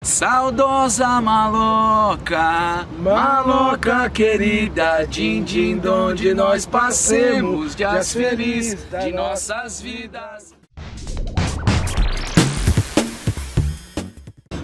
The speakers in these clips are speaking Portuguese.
Saudosa maloca, maloca querida, din-din, donde nós passemos dias felizes de nossas vidas.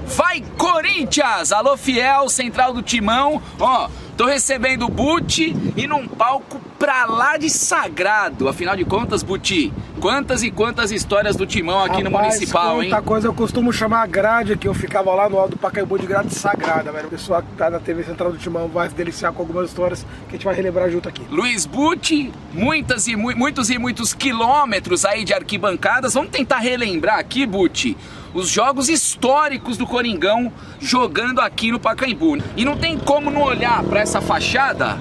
Vai Corinthians! Alô fiel, central do Timão, ó, tô recebendo o Butti e num palco pra lá de sagrado. Afinal de contas, Butti, quantas e quantas histórias do Timão aqui no Municipal, hein? Muita coisa, eu costumo chamar a grade, que eu ficava lá no alto do Pacaembu de grade sagrada, velho. O pessoal que tá na TV Central do Timão vai se deliciar com algumas histórias que a gente vai relembrar junto aqui. Luiz Butti, muitos e muitos quilômetros aí de arquibancadas. Vamos tentar relembrar aqui, Butti, os jogos históricos do Coringão jogando aqui no Pacaembu. E não tem como não olhar para essa fachada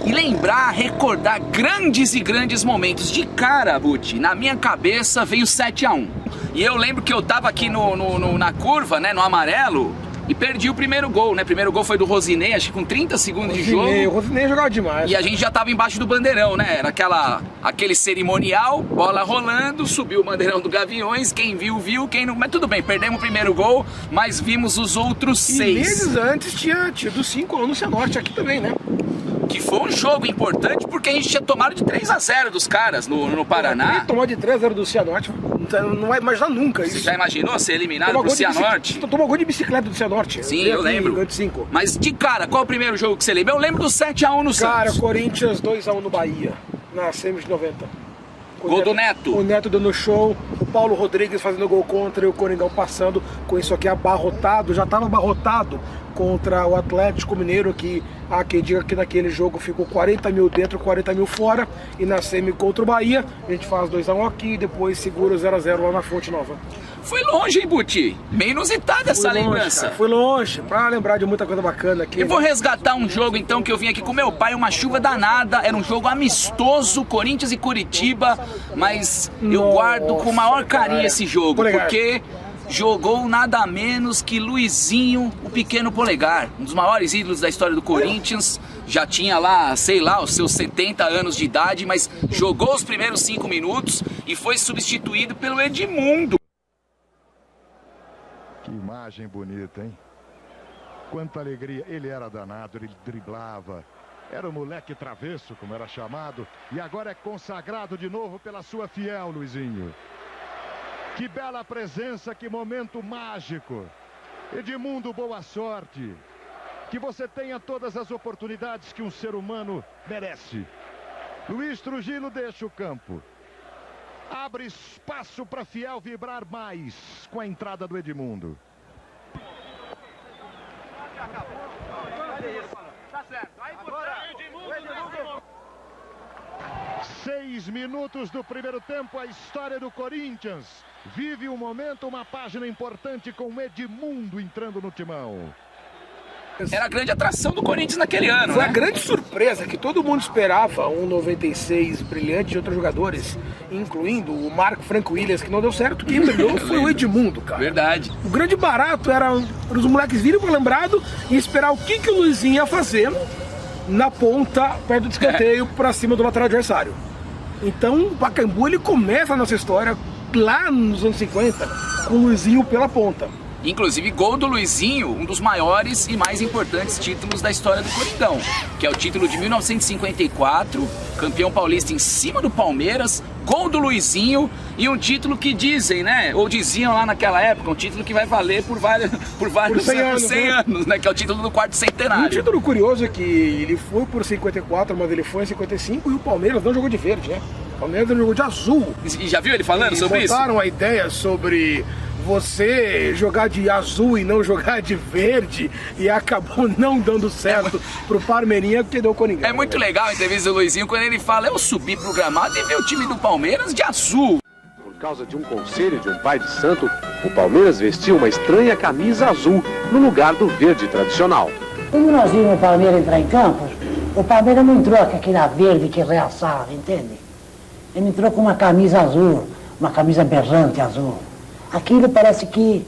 e lembrar, recordar grandes momentos. De cara, Butti, na minha cabeça veio 7-1. E eu lembro que eu tava aqui na curva, né, no amarelo, e perdi o primeiro gol, né? O primeiro gol foi do Rosinei, acho que com 30 segundos de jogo. O Rosinei jogava demais. E a gente já tava embaixo do bandeirão, né? Era aquele cerimonial, bola rolando, subiu o bandeirão do Gaviões, quem viu, viu, quem não... Mas tudo bem, perdemos o primeiro gol, mas vimos os outros 6. E meses antes tinha tido 5 no Cianorte aqui também, né? Que foi um jogo importante porque a gente tinha tomado de 3-0 dos caras no Paraná. Tomou de 3-0 do Cianorte, não vai imaginar nunca isso. Você já imaginou ser eliminado pro Cianorte? Tomou gol de bicicleta do Cianorte. Sim, eu lembro. Mas de cara, qual é o primeiro jogo que você lembra? Eu lembro do 7-1 no Santos. Cara, Corinthians 2-1 no Bahia, na semi de 90. Gol do Neto. O Neto dando show, o Paulo Rodrigues fazendo gol contra e o Coringão passando com isso aqui abarrotado. Já estava abarrotado contra o Atlético Mineiro, que há quem diga que naquele jogo ficou 40 mil dentro, 40 mil fora. E na semi contra o Bahia, a gente faz 2-1 aqui e depois segura o 0-0 lá na Fonte Nova. Foi longe, hein, Butti? Bem inusitada essa lembrança. Cara, foi longe, pra lembrar de muita coisa bacana aqui. Eu vou resgatar um jogo, então, que eu vim aqui com meu pai, uma chuva danada. Era um jogo amistoso, Corinthians e Curitiba. Mas eu guardo com o maior carinho esse jogo, porque jogou nada menos que Luizinho, o Pequeno Polegar. Um dos maiores ídolos da história do Corinthians. Já tinha lá, sei lá, os seus 70 anos de idade, mas jogou os primeiros 5 minutos e foi substituído pelo Edmundo. Que imagem bonita, hein? Quanta alegria. Ele era danado, ele driblava. Era o moleque travesso, como era chamado. E agora é consagrado de novo pela sua fiel, Luizinho. Que bela presença, que momento mágico. Edmundo, boa sorte. Que você tenha todas as oportunidades que um ser humano merece. Luiz Trujillo deixa o campo. Abre espaço para Fiel vibrar mais com a entrada do Edmundo. Tá certo. Aí agora, Edmundo. 6 minutos do primeiro tempo, a história do Corinthians vive um momento, uma página importante com Edmundo entrando no timão. Era a grande atração do Corinthians naquele ano, Foi né? a grande surpresa que todo mundo esperava, um 96 brilhante de outros jogadores, incluindo o Marco Franco Williams, que não deu certo. Quem brilhou foi o Edmundo, cara. Verdade. O grande barato era os moleques virem para lembrado e esperar o que o Luizinho ia fazer na ponta, perto do escanteio, para cima do lateral adversário. Então o Pacaembu, ele começa a nossa história lá nos anos 50, com o Luizinho pela ponta. Inclusive, gol do Luizinho, um dos maiores e mais importantes títulos da história do Coringão, que é o título de 1954, campeão paulista em cima do Palmeiras, gol do Luizinho, e um título que dizem, né, ou diziam lá naquela época, um título que vai valer por vários 100 anos, né, que é o título do quarto centenário. Um título curioso é que ele foi por 54, mas ele foi em 55 e o Palmeiras não jogou de verde, né? O Palmeiras não jogou de azul. E já viu ele falando sobre isso? Botaram a ideia sobre você jogar de azul e não jogar de verde, e acabou não dando certo pro Parmeirinha, porque deu o Coringão. É muito legal a entrevista do Luizinho quando ele fala: eu subi pro gramado e vi o time do Palmeiras de azul. Por causa de um conselho de um pai de santo, o Palmeiras vestiu uma estranha camisa azul no lugar do verde tradicional. Quando nós vimos o Palmeiras entrar em campo, o Palmeiras não entrou com aquela verde que reaçava, entende? Ele entrou com uma camisa azul, uma camisa berrante azul. Aquilo parece que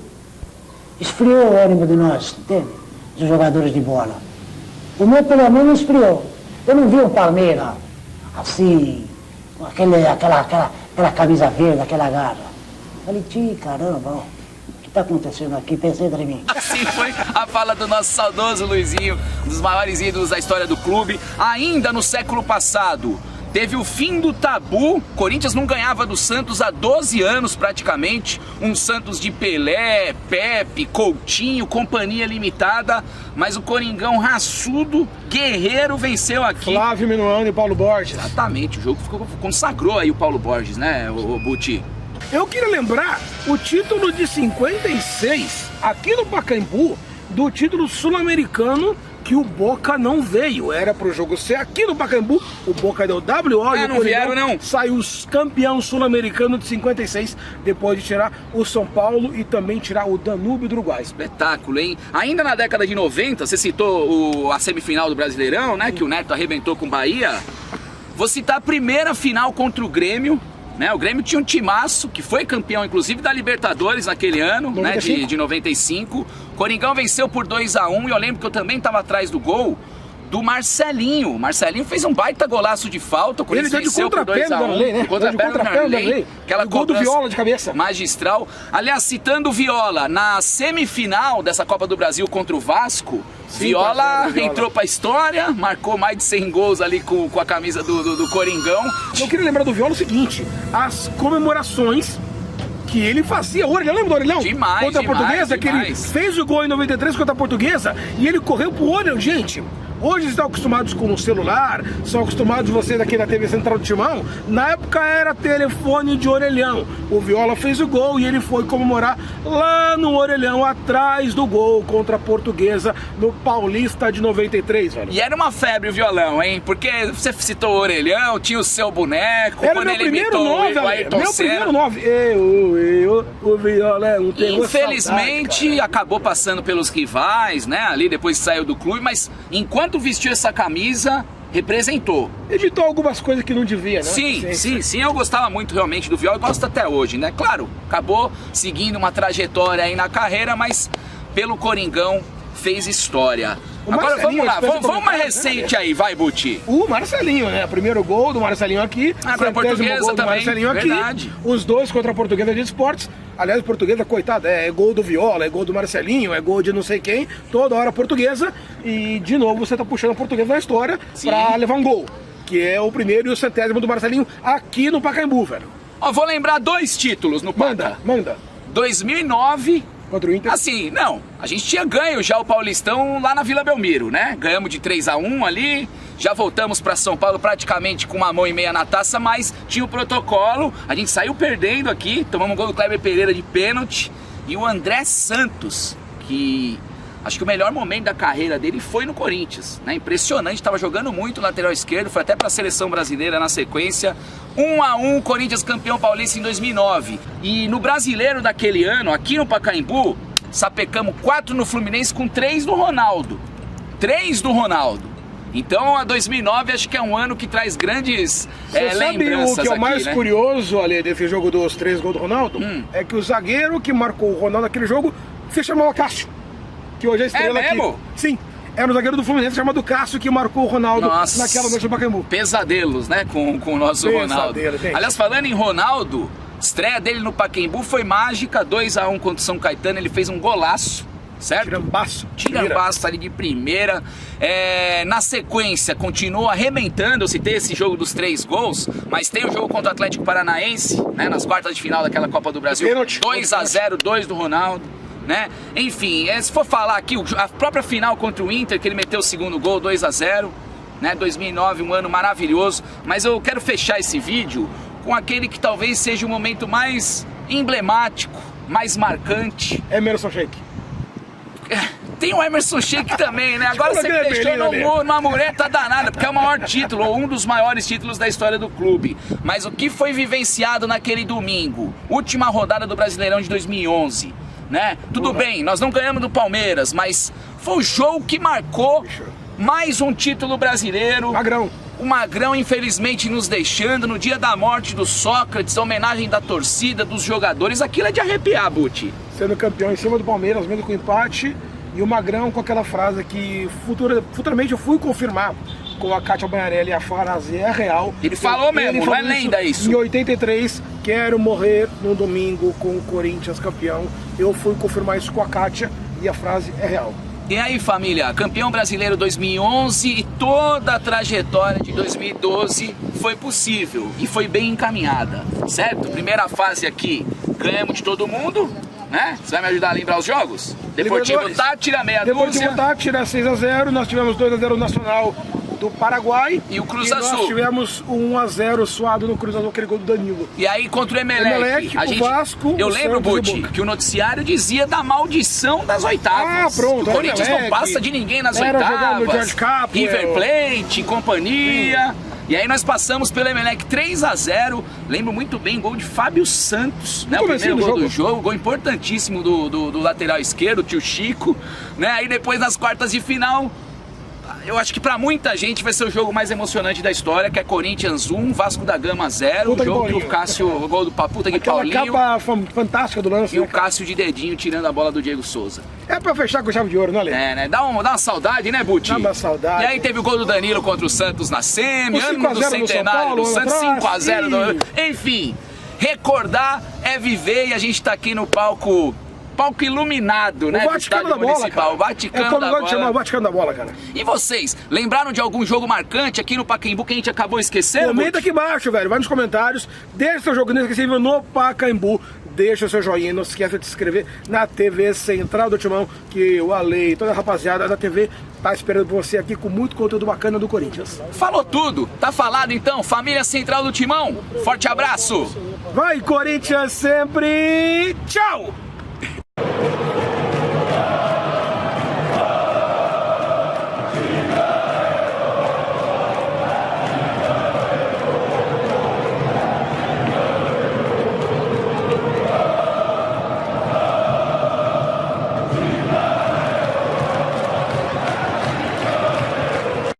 esfriou o ânimo de nós, entende? Dos jogadores de bola. O meu, pelo menos, esfriou. Eu não vi o Palmeiras assim, com aquela camisa verde, aquela garra. Falei, caramba, ó, o que está acontecendo aqui? Pensei em mim. Assim foi a fala do nosso saudoso Luizinho, um dos maiores ídolos da história do clube. Ainda no século passado, teve o fim do tabu. Corinthians não ganhava do Santos há 12 anos praticamente. Um Santos de Pelé, Pepe, Coutinho, companhia limitada. Mas o Coringão raçudo, guerreiro, venceu aqui. Flávio Minuano e Paulo Borges. Exatamente, o jogo consagrou aí o Paulo Borges, né, o Buti? Eu queria lembrar o título de 56, aqui no Pacaembu, do título sul-americano que o Boca não veio. Era pro jogo ser aqui no Pacaembu, o Boca deu WO e o não vieram, não. Saiu campeão sul-americano de 56, depois de tirar o São Paulo e também tirar o Danúbio do Uruguai. Espetáculo, hein? Ainda na década de 90, você citou a semifinal do Brasileirão, né? Que o Neto arrebentou com o Bahia. Vou citar a primeira final contra o Grêmio. Né, o Grêmio tinha um timaço, que foi campeão inclusive da Libertadores naquele ano, 95. Né, de 95. Coringão venceu por 2-1 e eu lembro que eu também estava atrás do gol do Marcelinho. O Marcelinho fez um baita golaço de falta, o Corinthians venceu por 2-1. Né? Contra-pé, aquela gol do Viola de cabeça. Magistral. Aliás, citando o Viola, na semifinal dessa Copa do Brasil contra o Vasco, Viola entrou pra história, marcou mais de 100 gols ali com a camisa do Coringão. Eu queria lembrar do Viola o seguinte, as comemorações que ele fazia, lembra do Orelhão? Demais, contra a Portuguesa, demais. Que ele fez o gol em 93 contra a Portuguesa e ele correu pro Orelhão, gente. Hoje vocês estão acostumados com o celular, são acostumados vocês aqui na TV Central do Timão. Na época era telefone de orelhão. O Viola fez o gol e ele foi comemorar lá no orelhão, atrás do gol contra a Portuguesa, no Paulista de 93, velho. E era uma febre o violão, hein? Porque você citou o orelhão, tinha o seu boneco, era quando meu ele primeiro imitou nome, o Ayrton meu Senna. primeiro nome. O Viola é um terror. Infelizmente, saudade, acabou passando pelos rivais, né? Ali depois que saiu do clube, mas enquanto vestiu essa camisa, representou. Evitou algumas coisas que não devia, né? Sim, eu gostava muito realmente do Viola, eu gosto até hoje, né? Claro, acabou seguindo uma trajetória aí na carreira, mas pelo Coringão fez história. Agora vamos lá, vamos mais recente aí, vai, Buti. O Marcelinho, né? Primeiro gol do Marcelinho aqui. Pra Portuguesa gol do também, Marcelinho aqui. verdade. Os dois contra a Portuguesa de Esportes. Aliás, Portuguesa, coitada, é gol do Viola, é gol do Marcelinho, é gol de não sei quem. Toda hora Portuguesa. E, de novo, você tá puxando a Portuguesa na história pra levar um gol. Que é o primeiro e o 100º do Marcelinho aqui no Pacaembu, velho. Ó, vou lembrar 2 títulos no Paca. Manda. 2009... Contra o Inter? Assim, não, a gente tinha ganho já o Paulistão lá na Vila Belmiro, né? Ganhamos de 3-1 ali, já voltamos para São Paulo praticamente com uma mão e meia na taça, mas tinha o protocolo, a gente saiu perdendo aqui, tomamos um gol do Kleber Pereira de pênalti, e o André Santos, que acho que o melhor momento da carreira dele foi no Corinthians, né? Impressionante, estava jogando muito lateral esquerdo, foi até para a seleção brasileira na sequência. 1-1, Corinthians campeão paulista em 2009. E no brasileiro daquele ano, aqui no Pacaembu, sapecamos 4 no Fluminense com 3 do Ronaldo. 3 do Ronaldo. Então a 2009 acho que é um ano que traz grandes lembranças. Sabe o que é o mais aqui, né? curioso ali desse jogo dos 3 gols do Ronaldo? É que o zagueiro que marcou o Ronaldo naquele jogo se chamava Cássio. Que hoje é estrela aqui. Mesmo? Sim. Era o zagueiro do Fluminense chamado Cássio que marcou o Ronaldo naquela noite do Pacaembu. Pesadelos, né, com o nosso Ronaldo. Gente. Aliás, falando em Ronaldo, estreia dele no Pacaembu foi mágica, 2-1 contra o São Caetano, ele fez um golaço, certo? Tirambaço ali de primeira. Na sequência, continua arrebentando, eu citei esse jogo dos 3 gols, mas tem o jogo contra o Atlético Paranaense, né, nas quartas de final daquela Copa do Brasil, 2-0, 2 do Ronaldo. Né? Enfim, se for falar aqui, a própria final contra o Inter, que ele meteu o segundo gol, 2-0, né? 2009, um ano maravilhoso. Mas eu quero fechar esse vídeo com aquele que talvez seja o momento mais emblemático, mais marcante. Emerson Sheik. Tem o Emerson Sheik também, né? Agora você me deixou numa mureta danada, porque é o maior título, ou um dos maiores títulos da história do clube. Mas o que foi vivenciado naquele domingo? Última rodada do Brasileirão de 2011. Né? Tudo bem, nós não ganhamos do Palmeiras, mas foi o jogo que marcou mais um título brasileiro. Magrão. O Magrão, infelizmente, nos deixando no dia da morte do Sócrates, a homenagem da torcida, dos jogadores. Aquilo é de arrepiar, Buti. Sendo campeão em cima do Palmeiras, mesmo com empate. E o Magrão com aquela frase que futuramente eu fui confirmar com a Kátia Banharelli e a frase é real. Ele falou mesmo, não é lenda isso. Em 83, quero morrer no domingo com o Corinthians campeão. Eu fui confirmar isso com a Kátia e a frase é real. E aí, família, campeão brasileiro 2011 e toda a trajetória de 2012 foi possível e foi bem encaminhada, certo? Primeira fase aqui, ganhamos de todo mundo, né? Você vai me ajudar a lembrar os jogos? Deportivo Táchira, meia dúzia. Deportivo Táchira, 6-0, nós tivemos 2-0 Nacional do Paraguai. E o Cruz Azul. Azul. Nós tivemos 1-0 suado no Cruz Azul, aquele gol do Danilo. E aí contra o Emelec, o Vasco, eu o lembro, Santos Buti, que o noticiário dizia da maldição das oitavas. Pronto. O Corinthians não passa de ninguém nas oitavas. River Plate, companhia. E aí nós passamos pelo Emelec 3-0. Lembro muito bem, gol de Fábio Santos, né? O primeiro gol do jogo, gol importantíssimo do lateral esquerdo, o tio Chico, né? Aí depois nas quartas de final, eu acho que pra muita gente vai ser o jogo mais emocionante da história, que é Corinthians 1, Vasco da Gama 0, o jogo que o Cássio, o gol do Paputa que Paulinho. Aquela capa fantástica do lance. E o Cássio de dedinho tirando a bola do Diego Souza. É pra fechar com chave de ouro, não é, Lê? É, né? Dá uma saudade, né, Buti? Dá uma saudade. E aí teve o gol do Danilo contra o Santos na semi, O ano do 5-0 centenário do no São Santos, Paulo, 5-0. Enfim, recordar é viver e a gente tá aqui no palco iluminado, né? O Vaticano da Bola, cara. O Vaticano da quando eu gosto Bola. de chamar o Vaticano da Bola, cara. E vocês, lembraram de algum jogo marcante aqui no Pacaembu que a gente acabou esquecendo? Comenta aqui embaixo, velho. Vai nos comentários. Deixa seu jogo inesquecível no Pacaembu. Deixa o seu joinha. Não se esqueça de se inscrever na TV Central do Timão, que o Ale e toda a rapaziada da TV tá esperando por você aqui com muito conteúdo bacana do Corinthians. Falou tudo. Tá falado então. Família Central do Timão. Forte abraço. Vai, Corinthians sempre! Tchau!